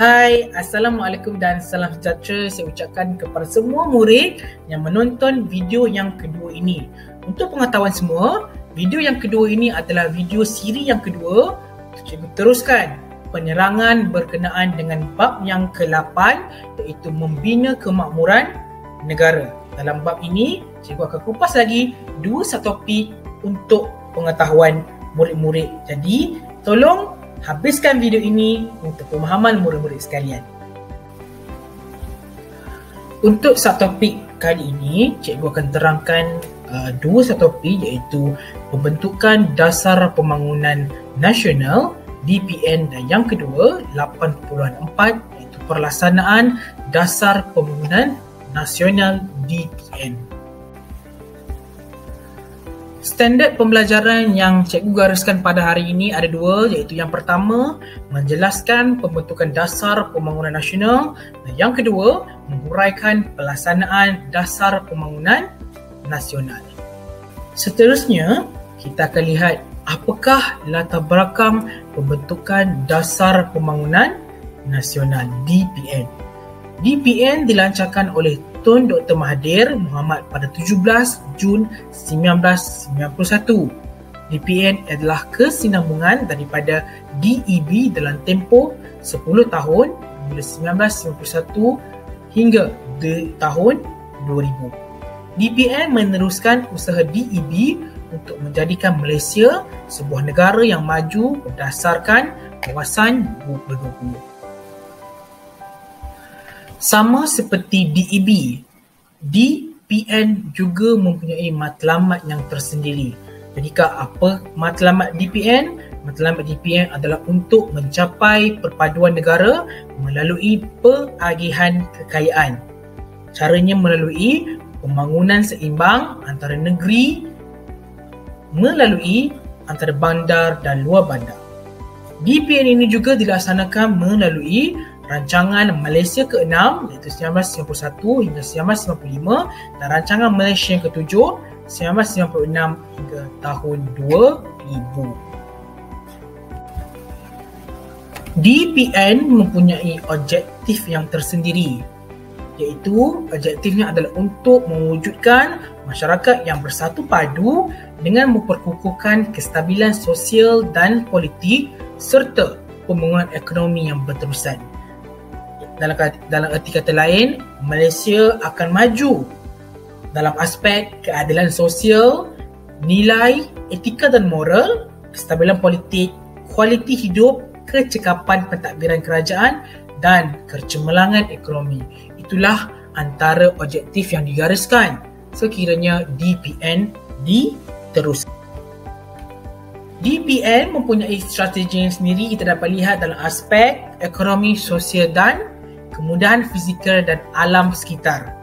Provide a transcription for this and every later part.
Hai, Assalamualaikum dan salam sejahtera saya ucapkan kepada semua murid yang menonton video yang kedua ini. Untuk pengetahuan semua, video yang kedua ini adalah video siri yang kedua. Cikgu teruskan penerangan berkenaan dengan bab yang ke-8 iaitu membina kemakmuran negara. Dalam bab ini, cikgu akan kupas lagi dua subtopik untuk pengetahuan murid-murid. Jadi, tolong habiskan video ini untuk pemahaman murid-murid sekalian. Untuk subtopik kali ini, cikgu akan terangkan dua subtopik iaitu pembentukan dasar pembangunan nasional DPN dan yang kedua 8.4 iaitu pelaksanaan dasar pembangunan nasional DPN. Standard pembelajaran yang cikgu gariskan pada hari ini ada dua, iaitu yang pertama menjelaskan pembentukan dasar pembangunan nasional dan yang kedua menguraikan pelaksanaan dasar pembangunan nasional. Seterusnya, kita akan lihat apakah latar belakang pembentukan dasar pembangunan nasional DPN. DPN dilancarkan oleh Tun Dr. Mahathir Mohamad pada 17 Jun 1991. DPN adalah kesinambungan daripada DEB dalam tempoh 10 tahun dari 1991 hingga tahun 2000. DPN meneruskan usaha DEB untuk menjadikan Malaysia sebuah negara yang maju berdasarkan kawasan 2020. Sama seperti DEB, DPN juga mempunyai matlamat yang tersendiri. Jadikah apa matlamat DPN? Matlamat DPN adalah untuk mencapai perpaduan negara melalui pengagihan kekayaan. Caranya melalui pembangunan seimbang antara negeri melalui antara bandar dan luar bandar. DPN ini juga dilaksanakan melalui Rancangan Malaysia ke-6 iaitu 1991 hingga 1995 dan Rancangan Malaysia yang ke-7 1996 hingga tahun 2000. DPN mempunyai objektif yang tersendiri, iaitu objektifnya adalah untuk mewujudkan masyarakat yang bersatu padu dengan memperkukuhkan kestabilan sosial dan politik serta pembangunan ekonomi yang berterusan. Dalam erti kata lain, Malaysia akan maju dalam aspek keadilan sosial, nilai, etika dan moral, kestabilan politik, kualiti hidup, kecekapan pentadbiran kerajaan dan kecemerlangan ekonomi. Itulah antara objektif yang digariskan sekiranya DPN diteruskan. DPN mempunyai strategi yang sendiri kita dapat lihat dalam aspek ekonomi, sosial dan kemudahan fizikal dan alam sekitar.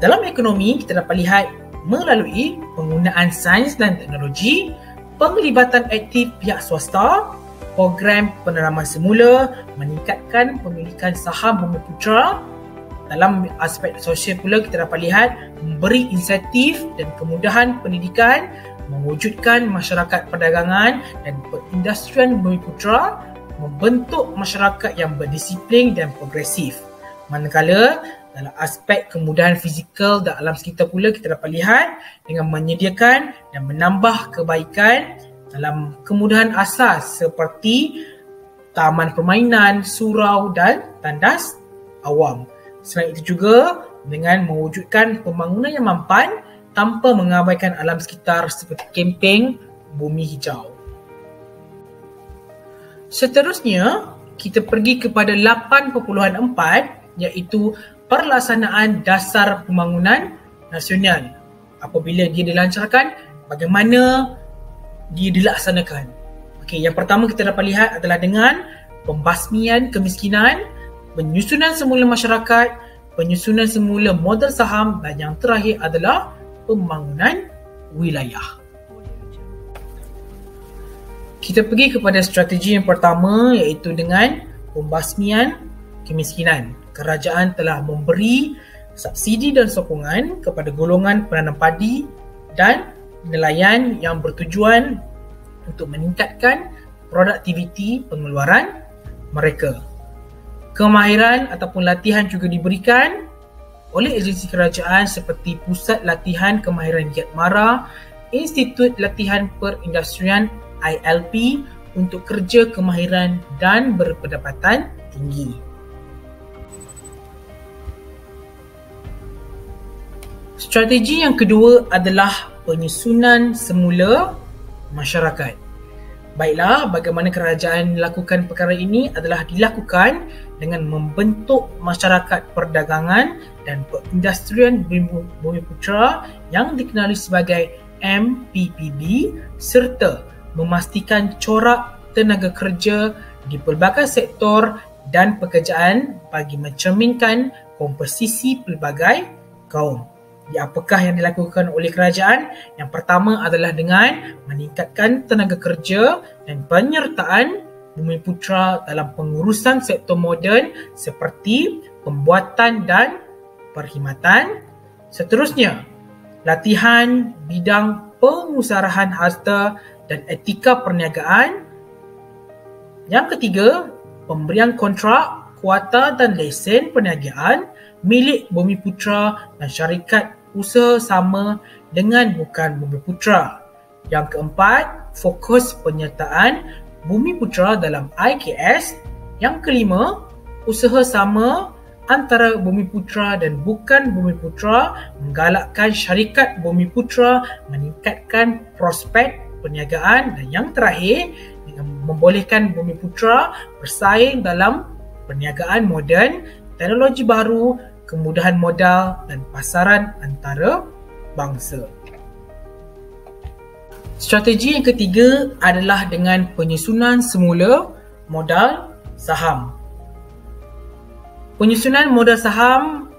Dalam ekonomi, kita dapat lihat melalui penggunaan sains dan teknologi, penglibatan aktif pihak swasta, program penerimaan semula, meningkatkan pemilikan saham Bumiputera. Dalam aspek sosial pula, kita dapat lihat memberi insentif dan kemudahan pendidikan, mewujudkan masyarakat perdagangan dan perindustrian Bumiputera, membentuk masyarakat yang berdisiplin dan progresif. Manakala dalam aspek kemudahan fizikal dan alam sekitar pula kita dapat lihat dengan menyediakan dan menambah kebaikan dalam kemudahan asas seperti taman permainan, surau dan tandas awam. Selain itu juga dengan mewujudkan pembangunan yang mampan tanpa mengabaikan alam sekitar seperti kemping bumi hijau. Seterusnya, kita pergi kepada 8.4 iaitu pelaksanaan dasar pembangunan nasional. Apabila dia dilancarkan, bagaimana dia dilaksanakan? Okey, yang pertama kita dapat lihat adalah dengan pembasmian kemiskinan, penyusunan semula masyarakat, penyusunan semula modal saham dan yang terakhir adalah pembangunan wilayah. Kita pergi kepada strategi yang pertama iaitu dengan pembasmian kemiskinan. Kerajaan telah memberi subsidi dan sokongan kepada golongan penanam padi dan nelayan yang bertujuan untuk meningkatkan produktiviti pengeluaran mereka. Kemahiran ataupun latihan juga diberikan oleh agensi kerajaan seperti Pusat Latihan Kemahiran Giat Mara, Institut Latihan Perindustrian ILP untuk kerja kemahiran dan berpendapatan tinggi. Strategi yang kedua adalah penyusunan semula masyarakat. Baiklah, bagaimana kerajaan melakukan perkara ini adalah dilakukan dengan membentuk masyarakat perdagangan dan perindustrian Bumiputera yang dikenali sebagai MPPB serta memastikan corak tenaga kerja di pelbagai sektor dan pekerjaan bagi mencerminkan komposisi pelbagai kaum. Apakah yang dilakukan oleh kerajaan? Yang pertama adalah dengan meningkatkan tenaga kerja dan penyertaan Bumiputera dalam pengurusan sektor moden seperti pembuatan dan perkhidmatan. Seterusnya, latihan bidang pengusahaan harta dan etika perniagaan. Yang ketiga, pemberian kontrak, kuota dan lesen perniagaan milik Bumiputera dan syarikat usaha sama dengan bukan Bumiputera. Yang keempat, fokus penyertaan Bumiputera dalam IKS. Yang kelima, usaha sama antara Bumiputera dan bukan Bumiputera menggalakkan syarikat Bumiputera meningkatkan prospek perniagaan, dan yang terakhir, dengan membolehkan Bumiputera bersaing dalam perniagaan moden, teknologi baru, kemudahan modal dan pasaran antara bangsa. Strategi yang ketiga adalah dengan penyusunan semula modal saham. Penyusunan modal saham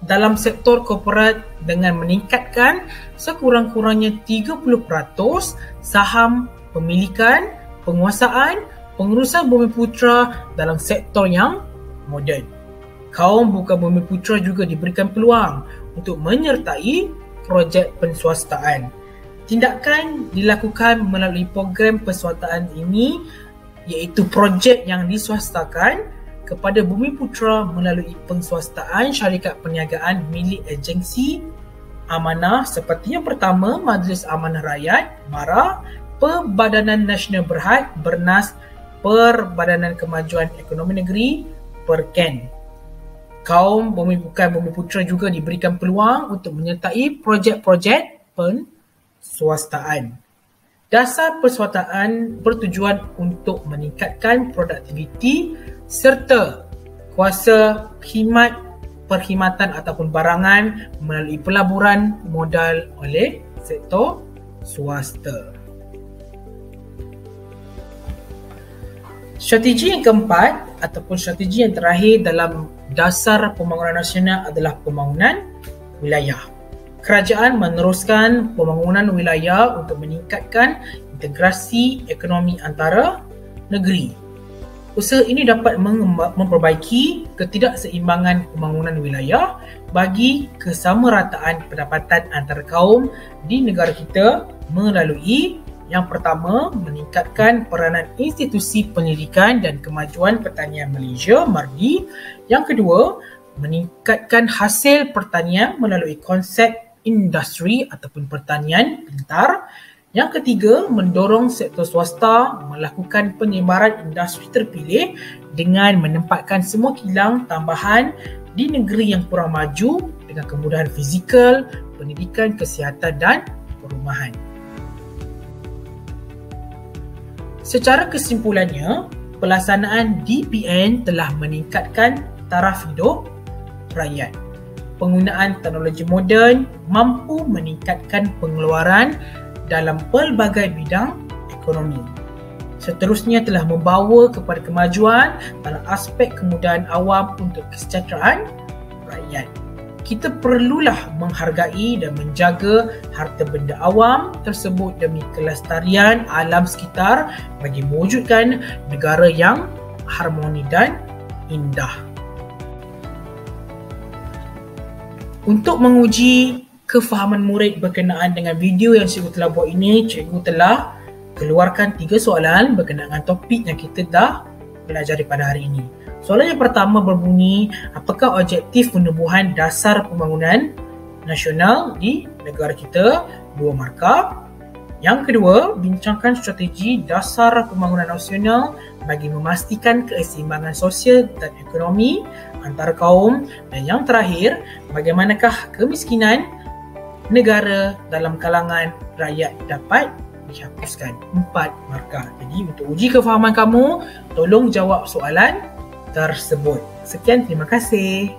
dalam sektor korporat dengan meningkatkan sekurang-kurangnya 30% saham pemilikan, penguasaan, pengurusan Bumiputera dalam sektor yang moden. Kaum bukan Bumiputera juga diberikan peluang untuk menyertai projek penswastaan. Tindakan dilakukan melalui program penswastaan ini iaitu projek yang diswastakan kepada Bumiputera melalui penswastaan syarikat perniagaan milik agensi amanah seperti yang pertama, Majlis Amanah Rakyat, MARA, Perbadanan Nasional Berhad, BERNAS, Perbadanan Kemajuan Ekonomi Negeri, PERKEN. Kaum bukan Bumiputera juga diberikan peluang untuk menyertai projek-projek penswastaan. Dasar penswastaan bertujuan untuk meningkatkan produktiviti serta kuasa perkhidmatan ataupun barangan melalui pelaburan modal oleh sektor swasta. Strategi yang keempat ataupun strategi yang terakhir dalam dasar pembangunan nasional adalah pembangunan wilayah. Kerajaan meneruskan pembangunan wilayah untuk meningkatkan integrasi ekonomi antara negeri. Usaha ini dapat memperbaiki ketidakseimbangan pembangunan wilayah bagi kesamarataan pendapatan antara kaum di negara kita melalui yang pertama, meningkatkan peranan institusi pendidikan dan kemajuan pertanian Malaysia, MARDI. Yang kedua, meningkatkan hasil pertanian melalui konsep industri ataupun pertanian pintar. Yang ketiga, mendorong sektor swasta melakukan penyebaran industri terpilih dengan menempatkan semua kilang tambahan di negeri yang kurang maju dengan kemudahan fizikal, pendidikan, kesihatan dan perumahan. Secara kesimpulannya, pelaksanaan DPN telah meningkatkan taraf hidup rakyat. Penggunaan teknologi moden mampu meningkatkan pengeluaran dalam pelbagai bidang ekonomi. Seterusnya telah membawa kepada kemajuan dalam aspek kemudahan awam untuk kesejahteraan rakyat. Kita perlulah menghargai dan menjaga harta benda awam tersebut demi kelestarian alam sekitar bagi mewujudkan negara yang harmoni dan indah. Untuk menguji kefahaman murid berkenaan dengan video yang cikgu telah buat ini, cikgu telah keluarkan 3 soalan berkenaan topik yang kita dah pelajari pada hari ini. Soalan yang pertama berbunyi, apakah objektif penubuhan dasar pembangunan nasional di negara kita? 2 markah. Yang kedua, bincangkan strategi dasar pembangunan nasional bagi memastikan keseimbangan sosial dan ekonomi antara kaum. Dan yang terakhir, bagaimanakah kemiskinan negara dalam kalangan rakyat dapat dihapuskan? 4 markah. Jadi untuk uji kefahaman kamu, tolong jawab soalan tersebut. Sekian, terima kasih.